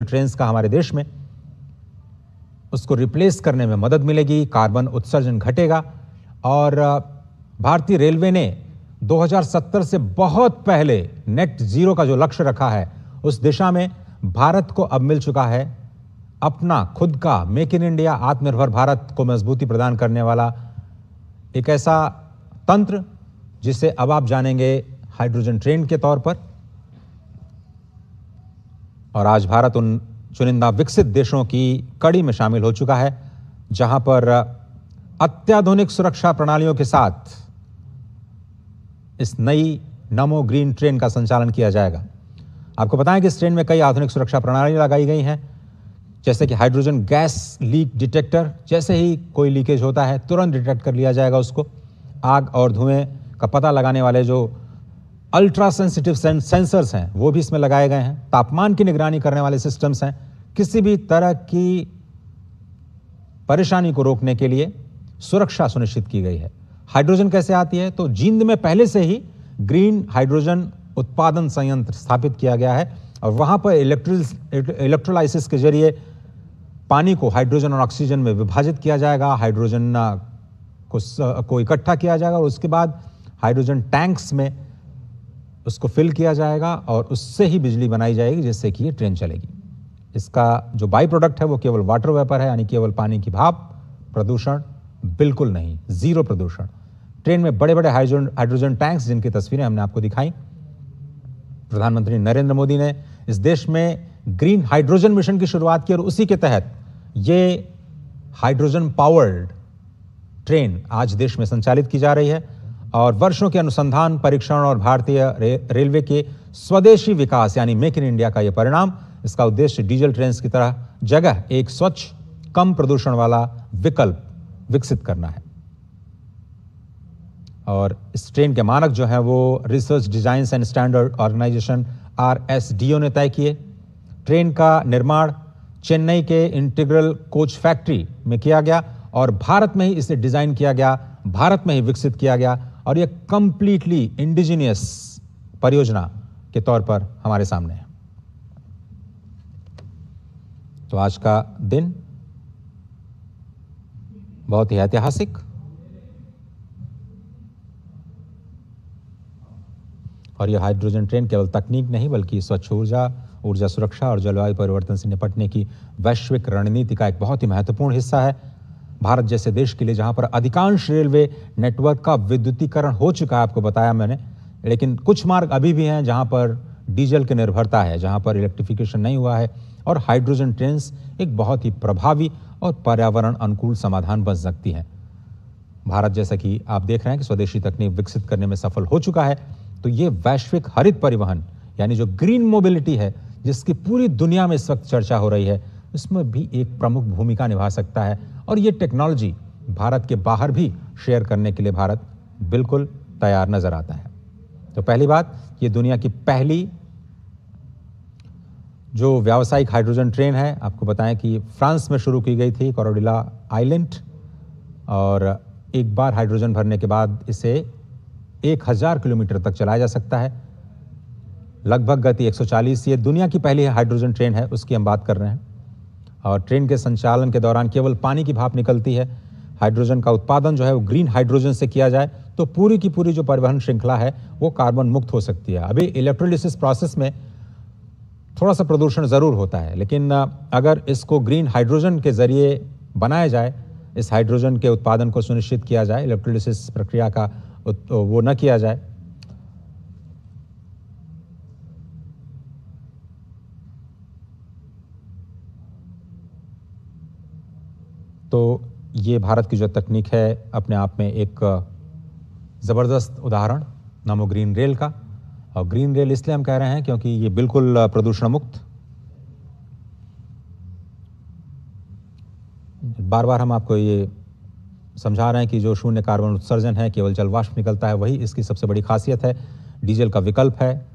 Trains का हमारे देश में, उसको रिप्लेस करने में मदद मिलेगी, कार्बन उत्सर्जन घटेगा। और भारतीय रेलवे ने 2070 से बहुत पहले नेट जीरो का जो लक्ष्य रखा है, उस दिशा में भारत को अब मिल चुका है अपना खुद का मेक इन इंडिया, आत्मनिर्भर भारत को मजबूती प्रदान करने वाला एक ऐसा तंत्र जिसे अब आप जानेंगे हाइड्रोजन ट्रेन के तौर पर। और आज भारत उन चुनिंदा विकसित देशों की कड़ी में शामिल हो चुका है जहां पर अत्याधुनिक सुरक्षा प्रणालियों के साथ इस नई नमो ग्रीन ट्रेन का संचालन किया जाएगा। आपको बताएं कि इस ट्रेन में कई आधुनिक सुरक्षा प्रणालियां लगाई गई हैं, जैसे कि हाइड्रोजन गैस लीक डिटेक्टर। जैसे ही कोई लीकेज होता है तुरंत डिटेक्ट कर लिया जाएगा उसको। आग और धुएं का पता लगाने वाले जो अल्ट्रा सेंसिटिव सेंसर्स हैं वो भी इसमें लगाए गए हैं। तापमान की निगरानी करने वाले सिस्टम्स हैं। किसी भी तरह की परेशानी को रोकने के लिए सुरक्षा सुनिश्चित की गई है। हाइड्रोजन कैसे आती है? तो जींद में पहले से ही ग्रीन हाइड्रोजन उत्पादन संयंत्र स्थापित किया गया है और वहां पर इलेक्ट्रोलाइसिस के जरिए पानी को हाइड्रोजन और ऑक्सीजन में विभाजित किया जाएगा। हाइड्रोजन को इकट्ठा किया जाएगा और उसके बाद हाइड्रोजन टैंक्स में उसको फिल किया जाएगा और उससे ही बिजली बनाई जाएगी जिससे कि ये ट्रेन चलेगी। इसका जो बाई प्रोडक्ट है वो केवल वाटर वेपर है, यानी केवल पानी की भाप। प्रदूषण बिल्कुल नहीं, जीरो प्रदूषण। ट्रेन में बड़े बड़े हाइड्रोजन टैंक्स जिनकी तस्वीरें हमने आपको दिखाई। प्रधानमंत्री नरेंद्र मोदी ने इस देश में ग्रीन हाइड्रोजन मिशन की शुरुआत की और उसी के तहत ये हाइड्रोजन पावर्ड ट्रेन आज देश में संचालित की जा रही है। और वर्षों के अनुसंधान, परीक्षण और भारतीय रेलवे के स्वदेशी विकास यानी मेक इन इंडिया का यह परिणाम। इसका उद्देश्य डीजल ट्रेन की तरह जगह एक स्वच्छ, कम प्रदूषण वाला विकल्प विकसित करना है। और इस ट्रेन के मानक जो है वो research design and standard organization RSDO ने तय किए। ट्रेन का निर्माण चेन्नई के इंटीग्रल कोच फैक्ट्री में किया गया और भारत में ही इसे डिजाइन किया गया, भारत में ही विकसित किया गया और यह कंप्लीटली इंडिजिनियस परियोजना के तौर पर हमारे सामने है। तो आज का दिन बहुत ही ऐतिहासिक और यह हाइड्रोजन ट्रेन केवल तकनीक नहीं बल्कि स्वच्छ ऊर्जा सुरक्षा और जलवायु परिवर्तन से निपटने की वैश्विक रणनीति का एक बहुत ही महत्वपूर्ण हिस्सा है। भारत जैसे देश के लिए जहां पर अधिकांश रेलवे नेटवर्क का विद्युतीकरण हो चुका है, आपको बताया मैंने, लेकिन कुछ मार्ग अभी भी हैं जहां पर डीजल की निर्भरता है, जहां पर इलेक्ट्रिफिकेशन नहीं हुआ है और हाइड्रोजन ट्रेन्स एक बहुत ही प्रभावी और पर्यावरण अनुकूल समाधान बन सकती है। भारत जैसा कि आप देख रहे हैं कि स्वदेशी तकनीक विकसित करने में सफल हो चुका है, तो ये वैश्विक हरित परिवहन यानी जो ग्रीन मोबिलिटी है जिसकी पूरी दुनिया में इस वक्त चर्चा हो रही है, इसमें भी एक प्रमुख भूमिका निभा सकता है। और ये टेक्नोलॉजी भारत के बाहर भी शेयर करने के लिए भारत बिल्कुल तैयार नजर आता है। तो पहली बात, ये दुनिया की पहली जो व्यावसायिक हाइड्रोजन ट्रेन है, आपको बताएं कि फ्रांस में शुरू की गई थी, कोरोडिला आइलैंड, और एक बार हाइड्रोजन भरने के बाद इसे 1000 किलोमीटर तक चलाया जा सकता है। लगभग गति 140। ये दुनिया की पहली हाइड्रोजन ट्रेन है, उसकी हम बात कर रहे हैं। और ट्रेन के संचालन के दौरान केवल पानी की भाप निकलती है। हाइड्रोजन का उत्पादन जो है वो ग्रीन हाइड्रोजन से किया जाए तो पूरी की पूरी जो परिवहन श्रृंखला है वो कार्बन मुक्त हो सकती है। अभी इलेक्ट्रोलिसिस प्रोसेस में थोड़ा सा प्रदूषण जरूर होता है, लेकिन अगर इसको ग्रीन हाइड्रोजन के जरिए बनाया जाए, इस हाइड्रोजन के उत्पादन को सुनिश्चित किया जाए, इलेक्ट्रोलिसिस प्रक्रिया का वो न किया जाए, तो ये भारत की जो तकनीक है अपने आप में एक ज़बरदस्त उदाहरण नमो ग्रीन रेल का। और ग्रीन रेल इसलिए हम कह रहे हैं क्योंकि ये बिल्कुल प्रदूषण मुक्त। बार बार हम आपको ये समझा रहे हैं कि जो शून्य कार्बन उत्सर्जन है, केवल जल वाष्प निकलता है, वही इसकी सबसे बड़ी खासियत है। डीजल का विकल्प है,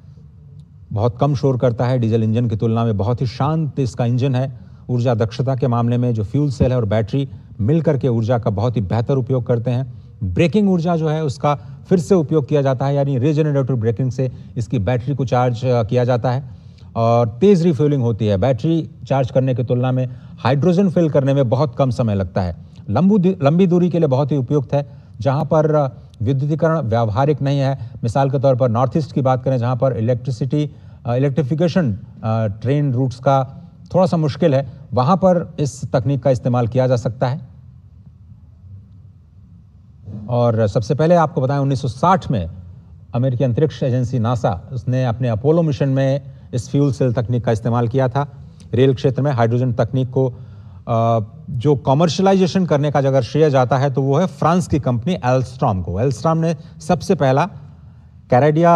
बहुत कम शोर करता है, डीजल इंजन की तुलना में बहुत ही शांत इसका इंजन है। ऊर्जा दक्षता के मामले में जो फ्यूल सेल है और बैटरी मिलकर के ऊर्जा का बहुत ही बेहतर उपयोग करते हैं। ब्रेकिंग ऊर्जा जो है उसका फिर से उपयोग किया जाता है, यानी रीजनरेटिव ब्रेकिंग से इसकी बैटरी को चार्ज किया जाता है। और तेज़ रिफ्यूलिंग होती है। बैटरी चार्ज करने की तुलना में हाइड्रोजन फिल करने में बहुत कम समय लगता है। लंबी दूरी के लिए बहुत ही उपयुक्त है, जहां पर विद्युतीकरण व्यावहारिक नहीं है। मिसाल के तौर पर नॉर्थ ईस्ट की बात करें, जहां पर इलेक्ट्रिफिकेशन ट्रेन रूट्स का थोड़ा सा मुश्किल है, वहां पर इस तकनीक का इस्तेमाल किया जा सकता है। और सबसे पहले आपको बताएं, 1960 में अमेरिकी अंतरिक्ष एजेंसी नासा, उसने अपने अपोलो मिशन में इस फ्यूल सेल तकनीक का इस्तेमाल किया था। रेल क्षेत्र में हाइड्रोजन तकनीक को जो कॉमर्शलाइजेशन करने का अगर श्रेय जाता है तो वो है फ्रांस की कंपनी एल्स्ट्रॉम को। एल्स्ट्रॉम ने सबसे पहला कैनेडिया